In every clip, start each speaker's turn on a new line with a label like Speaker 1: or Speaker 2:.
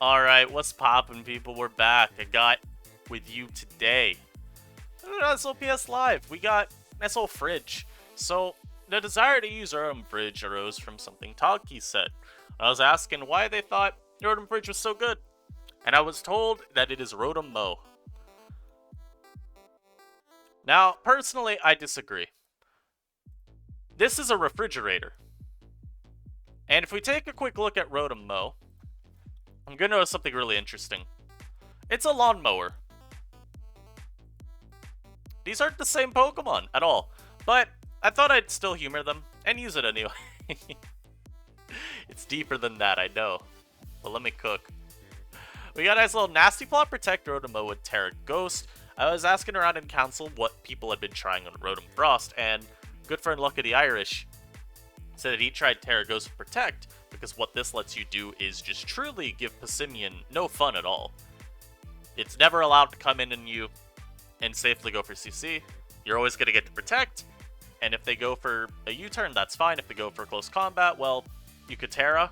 Speaker 1: Alright, what's poppin', people? We're back. I got with you today. SLPS Live. We got SL Fridge. So, the desire to use Rotom Fridge arose from something Togki said. I was asking why they thought Rotom Fridge was so good. And I was told that it is Rotom Mo. Now, personally, I disagree. This is a refrigerator. And if we take a quick look at Rotom Mo, I'm gonna notice something really interesting. It's a lawnmower. These aren't the same Pokemon at all, but I thought I'd still humor them and use it anyway. It's deeper than that, I know, but let me cook. We got a nice little Nasty Plot Protect Rotom Mo with Terra Ghost. I was asking around in Council what people had been trying on Rotom Frost, and good friend Lucky the Irish said that he tried Terra Ghost with Protect, because what this lets you do is just truly give Passimian no fun at all. It's never allowed to come in on you and safely go for CC. You're always going to get to Protect, and if they go for a U-turn, that's fine. If they go for close combat, well, you could Terra,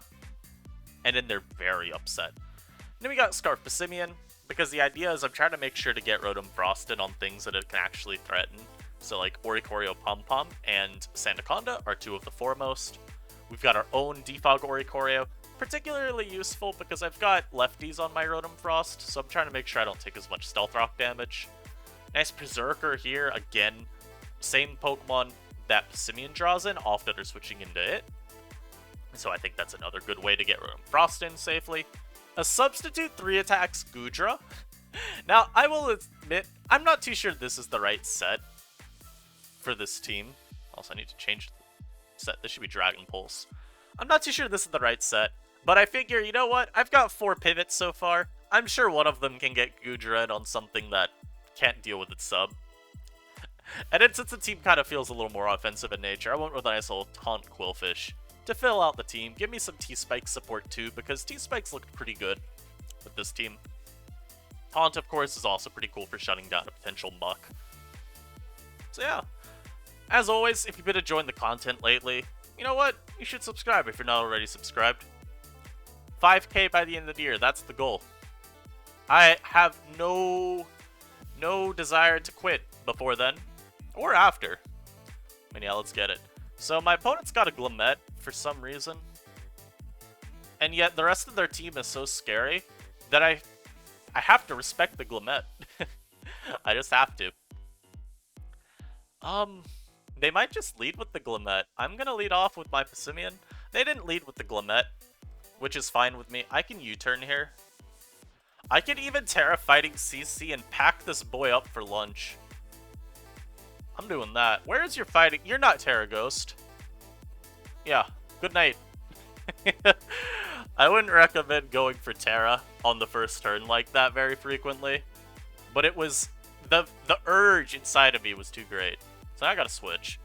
Speaker 1: and then they're very upset. And then we got Scarf Passimian, because the idea is I'm trying to make sure to get Rotom Frosted on things that it can actually threaten. So like Oricorio Pom Pom and Sandaconda are two of the foremost. We've got our own Defog Oricorio, particularly useful because I've got lefties on my Rotom Frost, so I'm trying to make sure I don't take as much Stealth Rock damage. Nice Berserker here, again, same Pokemon that Passimian draws in, often are switching into it. So I think that's another good way to get Rotom Frost in safely. A substitute 3 attacks Goodra. Now, I will admit, I'm not too sure this is the right set for this team. Also, I need to change the set. This should be Dragon Pulse. I'm not too sure this is the right set, but I figure, you know what? I've got 4 pivots so far. I'm sure one of them can get Goodra in on something that can't deal with its sub. And then since the team kind of feels a little more offensive in nature, I went with a nice little Taunt Quillfish to fill out the team. Give me some T-Spike support too, because T-Spikes looked pretty good with this team. Taunt, of course, is also pretty cool for shutting down a potential muck. So yeah, as always, if you've been enjoying the content lately, you know what? You should subscribe if you're not already subscribed. 5K by the end of the year, that's the goal. I have no desire to quit before then, or after. I mean, yeah, let's get it. So my opponent's got a Glamet for some reason, and yet the rest of their team is so scary that I have to respect the Glamet. I just have to. They might just lead with the Glamet. I'm gonna lead off with my Passimian. They didn't lead with the Glamet, which is fine with me. I can U-turn here. I can even Terra Fighting CC and pack this boy up for lunch. I'm doing that. Where is your fighting? You're not Terra Ghost. Yeah, good night. I wouldn't recommend going for Terra on the first turn like that very frequently, but it was the urge inside of me was too great, so I gotta switch.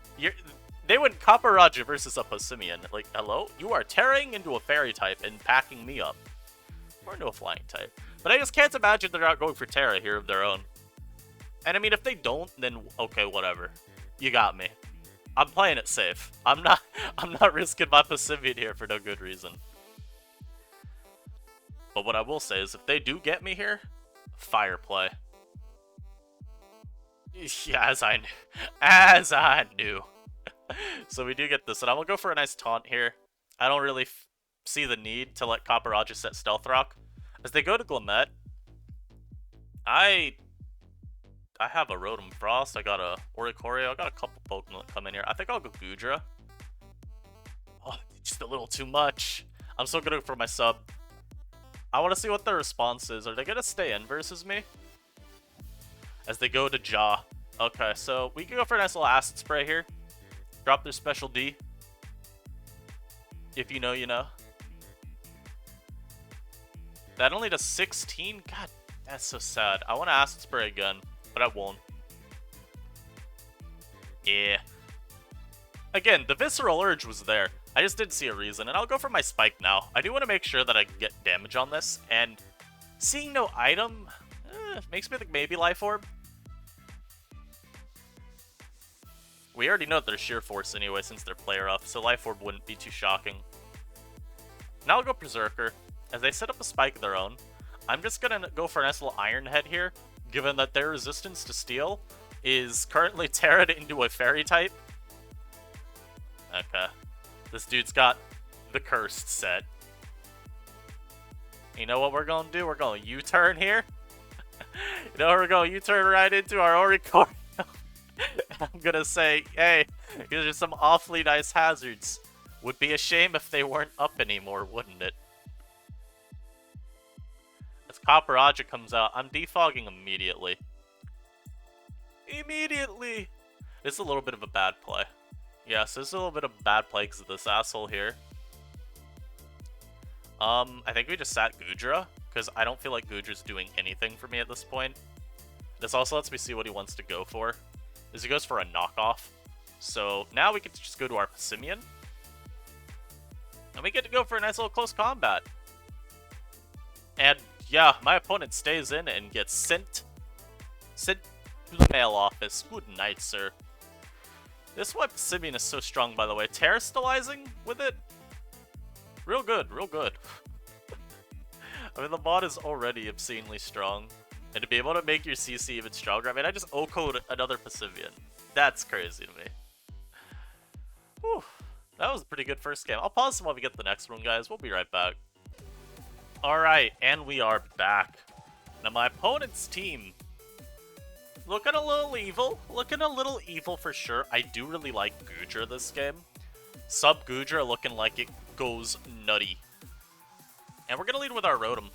Speaker 1: They went Kaparaja versus a Passimian. Like, hello? You are tearing into a fairy type and packing me up. Or into a flying type. But I just can't imagine they're not going for Terra here of their own. And I mean, if they don't, then okay, whatever. You got me. I'm playing it safe. I'm not risking my Passimian here for no good reason. But what I will say is, if they do get me here, fire play. Yeah, as I knew. So we do get this, and I'm gonna go for a nice taunt here. I don't really see the need to let Kaparaja set Stealth Rock. As they go to Glamet, I have a Rotom Frost, I got a Oricorio, I got a couple Pokemon that come in here. I think I'll go Goodra. Oh, just a little too much. I'm still gonna go for my sub. I want to see what their response is. Are they gonna stay in versus me? As they go to Jaw. Okay, so we can go for a nice little Acid Spray here. Drop their Special D. If you know, you know. That only does 16? God, that's so sad. I want to Acid Spray again, but I won't. Yeah. Again, the Visceral Urge was there. I just didn't see a reason, and I'll go for my Spike now. I do want to make sure that I can get damage on this, and seeing no item makes me think maybe Life Orb. We already know that they're Sheer Force anyway since they're player up, so Life Orb wouldn't be too shocking. Now I'll go Berserker. as they set up a spike of their own. I'm just gonna go for a nice little Iron Head here, given that their resistance to steel is currently teared into a fairy type. Okay. This dude's got the cursed set. You know what we're gonna do? We're gonna U-turn here. You know, we're gonna U-turn right into our Oricorio. I'm gonna say, hey, these are some awfully nice hazards. Would be a shame if they weren't up anymore, wouldn't it? As Copper Aja comes out, I'm defogging immediately. Immediately! It's a little bit of a bad play. Yes, this is a little bit of a bad play because of this asshole here. I think we just sat Goodra, because I don't feel like Goodra's doing anything for me at this point. This also lets me see what he wants to go for. He goes for a knockoff. So now we can just go to our Pissimian. And we get to go for a nice little close combat. And yeah, my opponent stays in and gets sent to the mail office. Good night, sir. This is why Pissimian is so strong, by the way. Terastallizing with it? Real good, real good. I mean, the mod is already obscenely strong. And to be able to make your CC even stronger, I mean, I just O-code another Pissimian. That's crazy to me. Whew. That was a pretty good first game. I'll pause while we get the next one, guys. We'll be right back. Alright, and we are back. Now, my opponent's team, looking a little evil. Looking a little evil for sure. I do really like Goodra this game. Sub Goodra looking like it goes nutty. And we're gonna lead with our Rotom.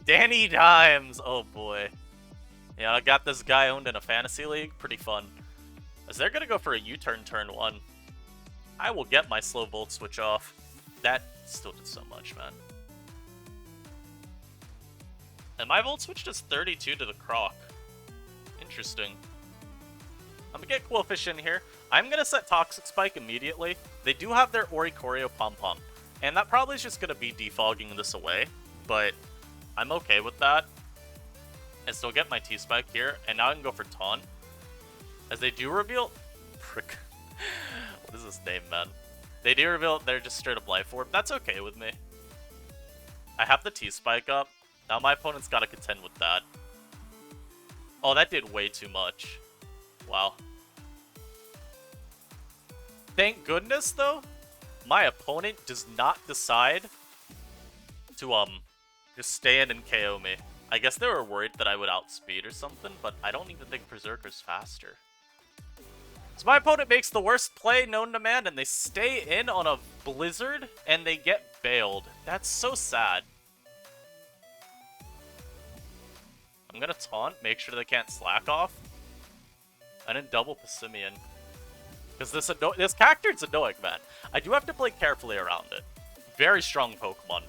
Speaker 1: Danny Dimes! Oh boy. Yeah, I got this guy owned in a fantasy league. Pretty fun. As they're gonna go for a U-turn turn 1. I will get my slow Volt Switch off. That still did so much, man. And my Volt Switch does 32 to the Croc. Interesting. I'm gonna get Quillfish in here. I'm gonna set Toxic Spike immediately. They do have their Oricorio Pom-Pom. And that probably is just gonna be defogging this away. But I'm okay with that. I still get my T-Spike here. And now I can go for Taunt. As they do reveal... Prick. What is this name, man? They do reveal they're just straight up Life Orb. That's okay with me. I have the T-Spike up. Now my opponent's gotta contend with that. Oh, that did way too much. Wow. Thank goodness, though, my opponent does not decide to, just stand and KO me. I guess they were worried that I would outspeed or something, but I don't even think Berserker's faster. So my opponent makes the worst play known to man, and they stay in on a Blizzard, and they get bailed. That's so sad. I'm gonna taunt, make sure they can't slack off. And then double Pissimian. Because this Cactuard's annoying, man. I do have to play carefully around it. Very strong Pokemon.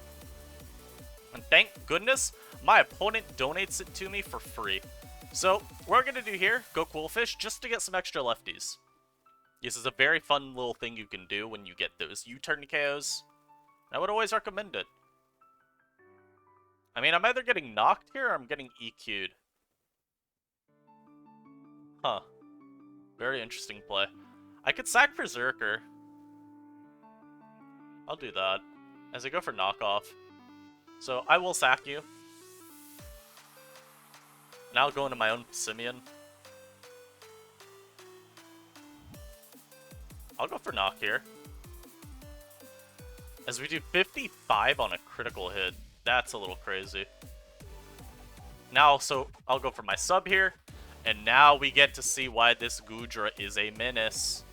Speaker 1: And thank goodness, my opponent donates it to me for free. So, what we're gonna do here, go Quillfish, just to get some extra lefties. This is a very fun little thing you can do when you get those U-turn KOs. I would always recommend it. I mean, I'm either getting knocked here or I'm getting EQ'd. Huh. Very interesting play. I could sack Berserker. I'll do that. As I go for knockoff. So, I will sack you. Now I'll go into my own Pissimian. I'll go for knock here. As we do 55 on a critical hit. That's a little crazy. Now, so I'll go for my sub here. And now we get to see why this Goodra is a menace.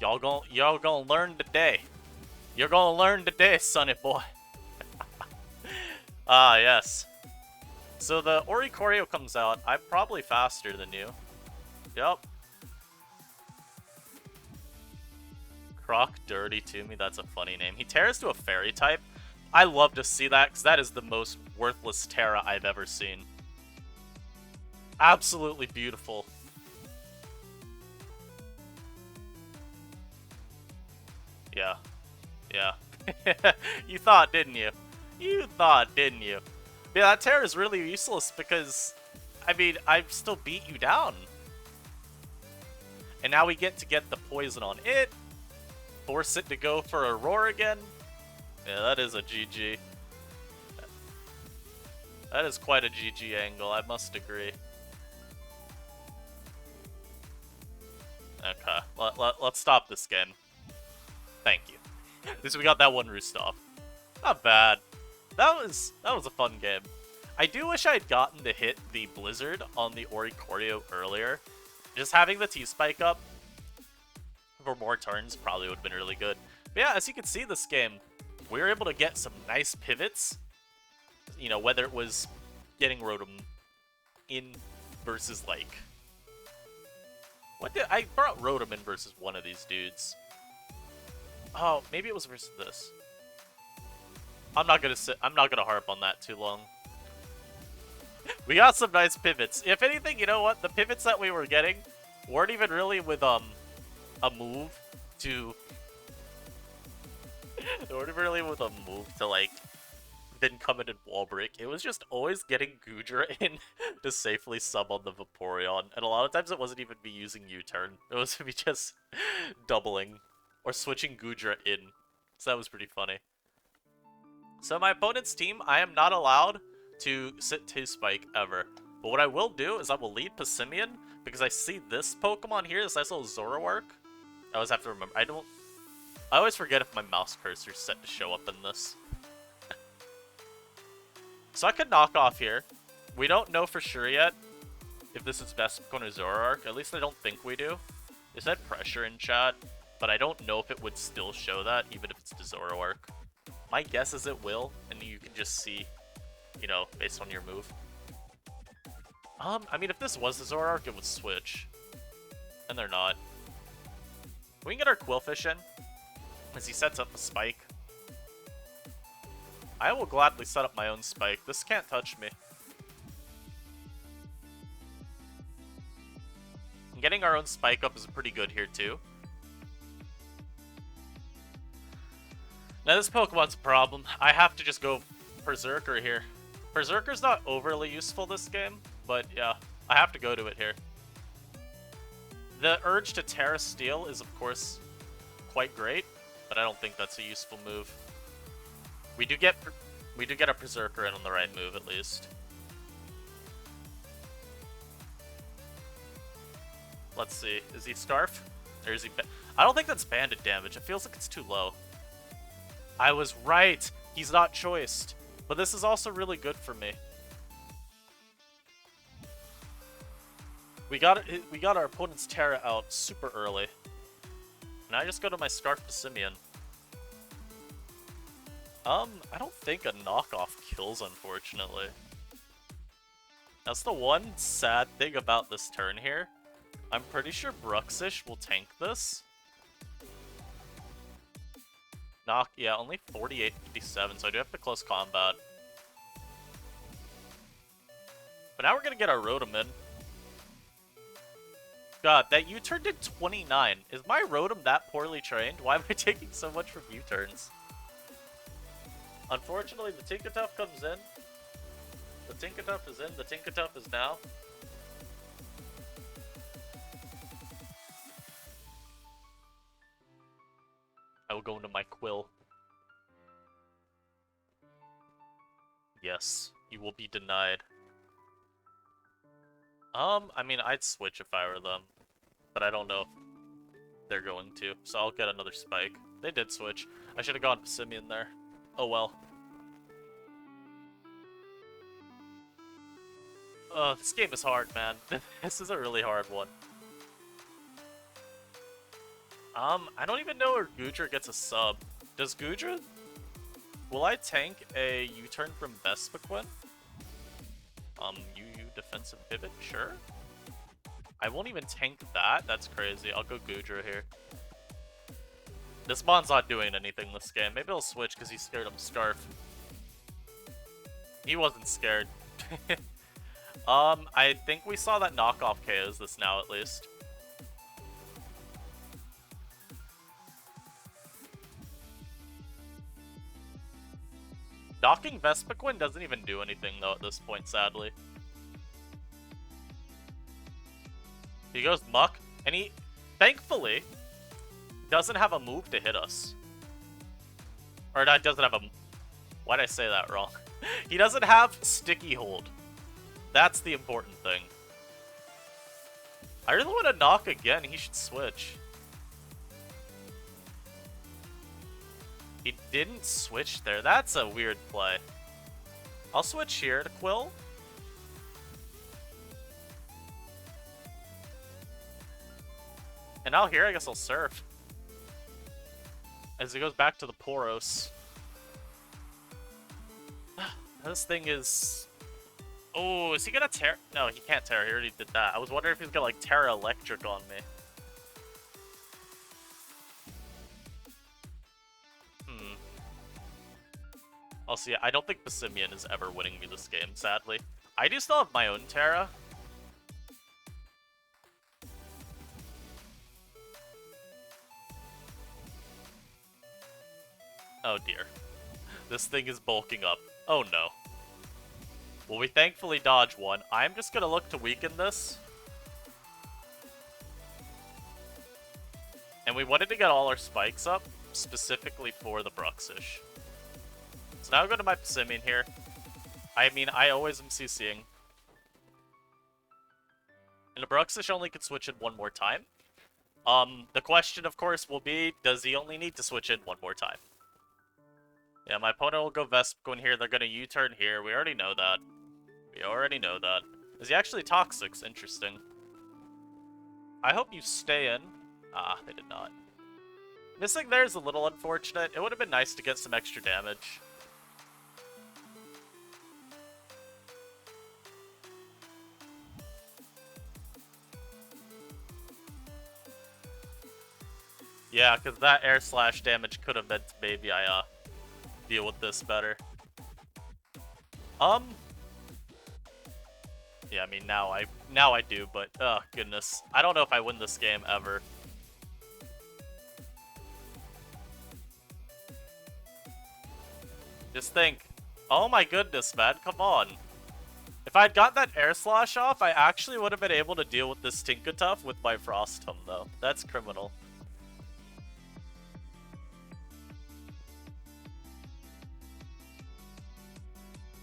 Speaker 1: Y'all gonna learn today. You're gonna learn today, sonny boy. Ah, yes. So the Oricorio comes out. I'm probably faster than you. Yep. Croc Dirty to me. That's a funny name. He tears to a fairy type. I love to see that, because that is the most worthless Terra I've ever seen. Absolutely beautiful. Yeah. Yeah. You thought, didn't you? You thought, didn't you? Yeah, that Terra is really useless because, I mean, I've still beat you down. And now we get the poison on it. Force it to go for a roar again. Yeah, that is a GG. That is quite a GG angle, I must agree. Okay, let's stop this game. Thank you. At least we got that one roost off. Not bad. That was a fun game. I do wish I had gotten to hit the Blizzard on the Oricorio earlier. Just having the T-Spike up for more turns probably would have been really good. But yeah, as you can see this game, we were able to get some nice pivots. You know, whether it was getting Rotom in versus like... I brought Rotom in versus one of these dudes. Oh, maybe it was versus this. I'm not gonna harp on that too long. We got some nice pivots. If anything, you know what? The pivots that we were getting weren't even really with a move to they weren't really with a move to like then come in and wall break. It was just always getting Goodra in to safely sub on the Vaporeon. And a lot of times it wasn't even me using U-turn. It was me just doubling or switching Goodra in. So that was pretty funny. So my opponent's team, I am not allowed to sit T-Spike ever. But what I will do is I will lead Passimian because I see this Pokemon here, this nice little Zoroark. I always have to remember. I always forget if my mouse cursor is set to show up in this. So I could knock off here. We don't know for sure yet if this is Vespiquen or Zoroark. At least I don't think we do. They said pressure in chat, but I don't know if it would still show that, even if it's the Zoroark. My guess is it will, and you can just see, you know, based on your move. I mean, if this was the Zoroark, it would switch. And they're not. We can get our Quillfish in, as he sets up a spike. I will gladly set up my own spike. This can't touch me. And getting our own spike up is pretty good here, too. Now, this Pokemon's a problem. I have to just go Berserker here. Berserker's not overly useful this game, but yeah, I have to go to it here. The urge to Terra Steel is, of course, quite great, but I don't think that's a useful move. We do get a Berserker in on the right move, at least. Let's see. Is he Scarf? Or is he... I don't think that's banded damage. It feels like it's too low. I was right! He's not choiced. But this is also really good for me. We got our opponent's Terra out super early. Now I just go to my Scarf Passimian. I don't think a knockoff kills, unfortunately. That's the one sad thing about this turn here. I'm pretty sure Bruxish will tank this. Yeah, only 48-57, so I do have to close combat. But now we're gonna get our Rotom in. God, that U-turn did 29. Is my Rotom that poorly trained? Why am I taking so much from U-turns? Unfortunately, the Tinkertuff comes in. The Tinkertuff is in. The Tinkertuff is now. I will go into my Quill. Yes, you will be denied. I mean, I'd switch if I were them, but I don't know if they're going to, so I'll get another Spike. They did switch. I should have gone Passimian there. Oh well. This game is hard, man. This is a really hard one. I don't even know where Goodra gets a sub. Does Goodra... Will I tank a U-turn from Vespiquen? UU defensive pivot? Sure. I won't even tank that. That's crazy. I'll go Goodra here. This Mon's not doing anything this game. Maybe he'll switch because he's scared of Scarf. He wasn't scared. I think we saw that knockoff KOs this now, at least. Knocking Vespiquen doesn't even do anything, though, at this point, sadly. He goes Muck, and he, thankfully, doesn't have a move to hit us. Or not, doesn't have a... Why'd I say that wrong? He doesn't have sticky hold. That's the important thing. I really want to knock again. He should switch. He didn't switch there. That's a weird play. I'll switch here to Quill. And now here, I guess I'll surf. As he goes back to the Poros. This thing is... Oh, is he gonna tear? No, he can't tear. He already did that. I was wondering if he's gonna, like, Terra Electric on me. I'll see. I don't think Bassimian is ever winning me this game, sadly. I do still have my own Terra. Oh dear. This thing is bulking up. Oh no. Well, we thankfully dodged one. I'm just gonna look to weaken this. And we wanted to get all our spikes up, specifically for the Bruxish. So now I go to my Bassimian here. I mean, I always am CCing. And the Bruxish only can switch in one more time. The question, of course, will be, does he only need to switch in one more time? Yeah, my opponent will go Vespiquen here. They're going to U-turn here. We already know that. We already know that. Is he actually Toxic? Interesting. I hope you stay in. Ah, they did not. Missing there is a little unfortunate. It would have been nice to get some extra damage. Yeah, because that air slash damage could have meant maybe I deal with this better. Yeah, I mean now I do, but oh goodness, I don't know if I win this game ever. Just think, oh my goodness, man, come on. If I'd got that air slash off, I actually would have been able to deal with this Tinkatuff with my Frostum, though. That's criminal.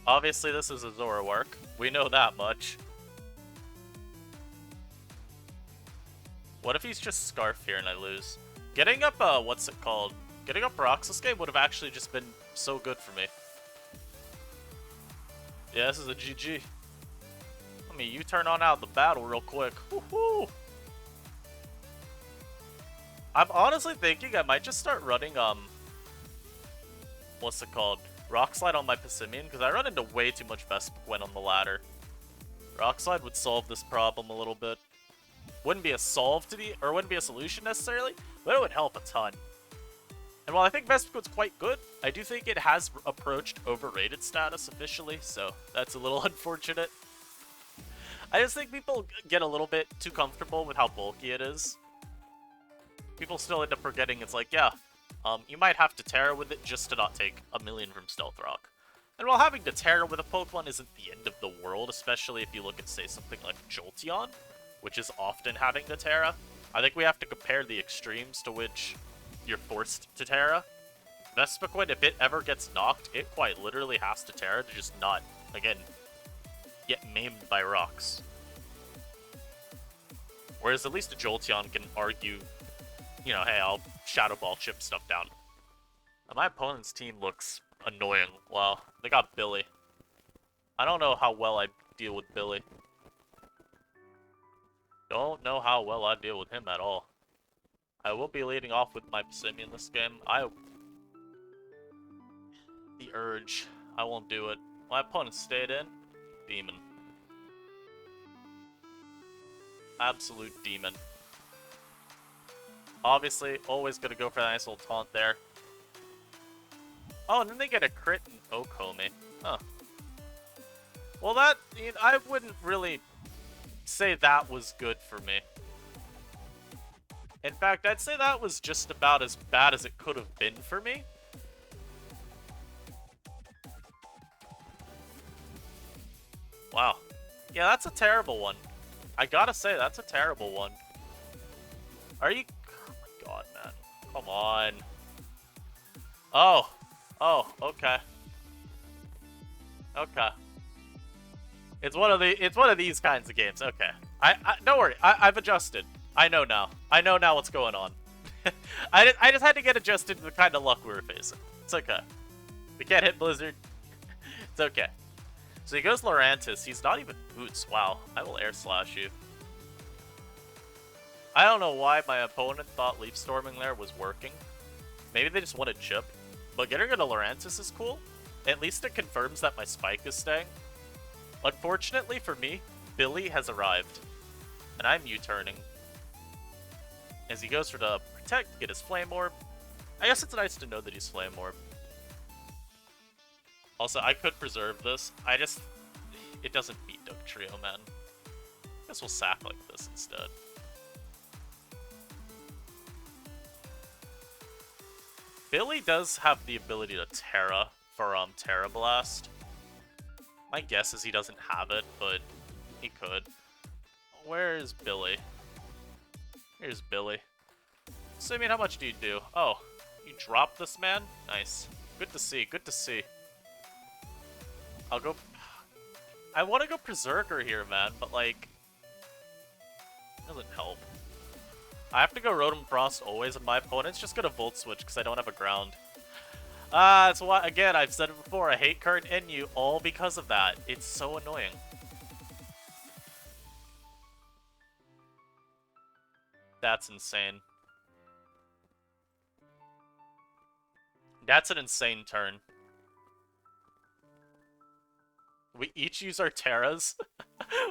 Speaker 1: Obviously, this is a Zoroark. We know that much. What if he's just Scarf here and I lose? Getting up, what's it called? Getting up Roxas game would have actually just been so good for me. Yeah, this is a GG. Let me U-turn on out of the battle real quick. Woohoo! I'm honestly thinking I might just start running, what's it called? Rock Slide on my Bassimian, because I run into way too much Vespiquen on the ladder. Rock Slide would solve this problem a little bit. Wouldn't be a solve to the, or wouldn't be a solution necessarily, but it would help a ton. And while I think Vespiquen's quite good, I do think it has approached overrated status officially, so that's a little unfortunate. I just think people get a little bit too comfortable with how bulky it is. People still end up forgetting it's like, yeah, you might have to Terra with it just to not take a million from Stealth Rock. And while having to Terra with a Pokemon isn't the end of the world, especially if you look at, say, something like Jolteon, which is often having to Terra, I think we have to compare the extremes to which you're forced to Terra. Vespiquen, if it ever gets knocked, it quite literally has to Terra to just not, again, get maimed by rocks. Whereas at least a Jolteon can argue, you know, hey, I'll Shadow Ball chip stuff down. And my opponent's team looks annoying. Wow, they got Billy. I don't know how well I deal with Billy. Don't know how well I deal with him at all. I will be leading off with my Bassimian this game. The urge. I won't do it. My opponent stayed in. Demon. Absolute demon. Obviously, always gonna go for that nice little taunt there. Oh, and then they get a crit and Okome. Huh. Well, that, you know, I wouldn't really say that was good for me. In fact, I'd say that was just about as bad as it could have been for me. Wow. Yeah, that's a terrible one. I gotta say, that's a terrible one. Are you... Oh my god, man. Come on. Oh. Oh, okay. Okay. It's one of these kinds of games. Okay. I don't worry. I've adjusted. I know now. I know now what's going on. I just had to get adjusted to the kind of luck we were facing. It's okay. We can't hit Blizzard. It's okay. So he goes Lorantis. He's not even boots. Wow. I will air slash you. I don't know why my opponent thought Leaf Storming there was working. Maybe they just wanted chip. But getting rid of Lorantis is cool. At least it confirms that my spike is staying. Unfortunately for me, Billy has arrived. And I'm U-turning. As he goes for the Protect to get his Flame Orb. I guess it's nice to know that he's Flame Orb. Also, I could preserve this. It doesn't beat Doug Trio, man. I guess we'll sack like this instead. Billy does have the ability to Terra for Terra Blast. My guess is he doesn't have it, but he could. Where is Billy? Here's Billy. So, I mean, how much do you do? Oh, you drop this man? Nice. Good to see, good to see. I'll go... I want to go Berserker here, man, but, like... It doesn't help. I have to go Rotom Frost always, and my opponent's just gonna Volt Switch because I don't have a ground. That's why, again, I've said it before, I hate current NU all because of that. It's so annoying. That's insane. That's an insane turn. We each use our Terras,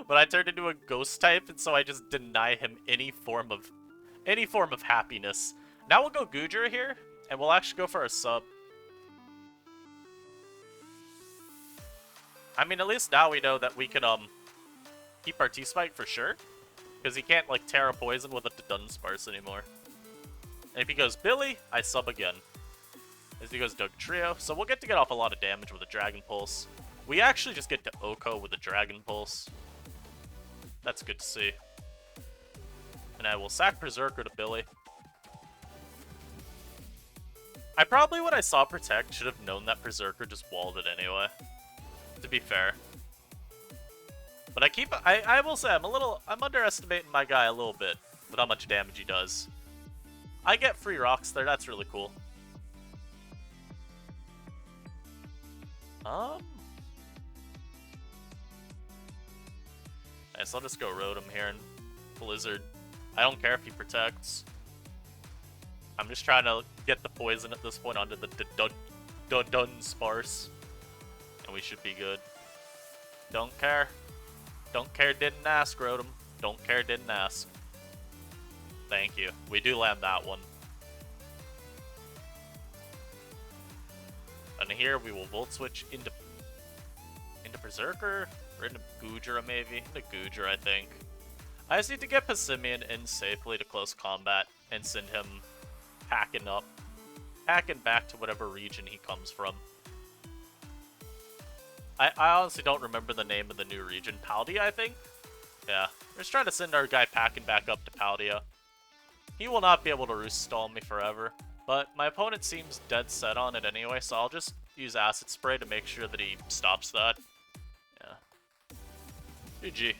Speaker 1: but I turned into a Ghost type, and so I just deny him any form of happiness. Now we'll go Goodra here, and we'll actually go for a sub. I mean, at least now we know that we can keep our T-Spike for sure, because he can't like Terra Poison with a Dunsparce anymore. And if he goes Billy, I sub again. As he goes Doug Trio, so we'll get to get off a lot of damage with a Dragon Pulse. We actually just get to Oko with a Dragon Pulse. That's good to see. And I will sack Berserker to Billy. I probably, when I saw Protect, should have known that Berserker just walled it anyway. To be fair. But I will say, I'm underestimating my guy a little bit with how much damage he does. I get free rocks there, that's really cool. Nice, I'll just go Rotom here and Blizzard. I don't care if he protects. I'm just trying to get the poison at this point onto the Dunsparce. And we should be good. Don't care. Don't care, didn't ask, Rotom. Don't care, didn't ask. Thank you. We do land that one. And here we will Volt Switch into Berserker, or into Goodra maybe? Into Goodra, I think. I just need to get Passimian in safely to close combat and send him packing back to whatever region he comes from. I honestly don't remember the name of the new region. Paldea, I think? Yeah. We're just trying to send our guy packing back up to Paldea. He will not be able to roost stall me forever. But my opponent seems dead set on it anyway, so I'll just use Acid Spray to make sure that he stops that. Yeah. GG.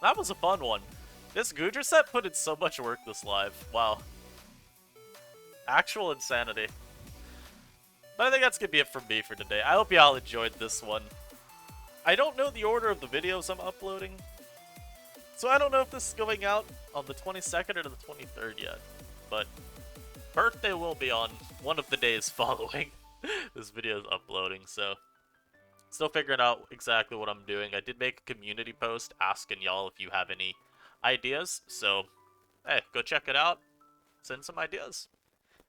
Speaker 1: That was a fun one. This Goodra set put in so much work this live. Wow. Actual insanity. But I think that's gonna be it from me for today. I hope y'all enjoyed this one. I don't know the order of the videos I'm uploading, so I don't know if this is going out on the 22nd or the 23rd yet. But birthday will be on one of the days following this video is uploading, so still figuring out exactly what I'm doing. I did make a community post asking y'all if you have any ideas, so hey, go check it out, send some ideas.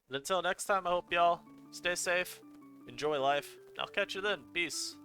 Speaker 1: And until next time, I hope y'all stay safe, enjoy life, and I'll catch you then. Peace.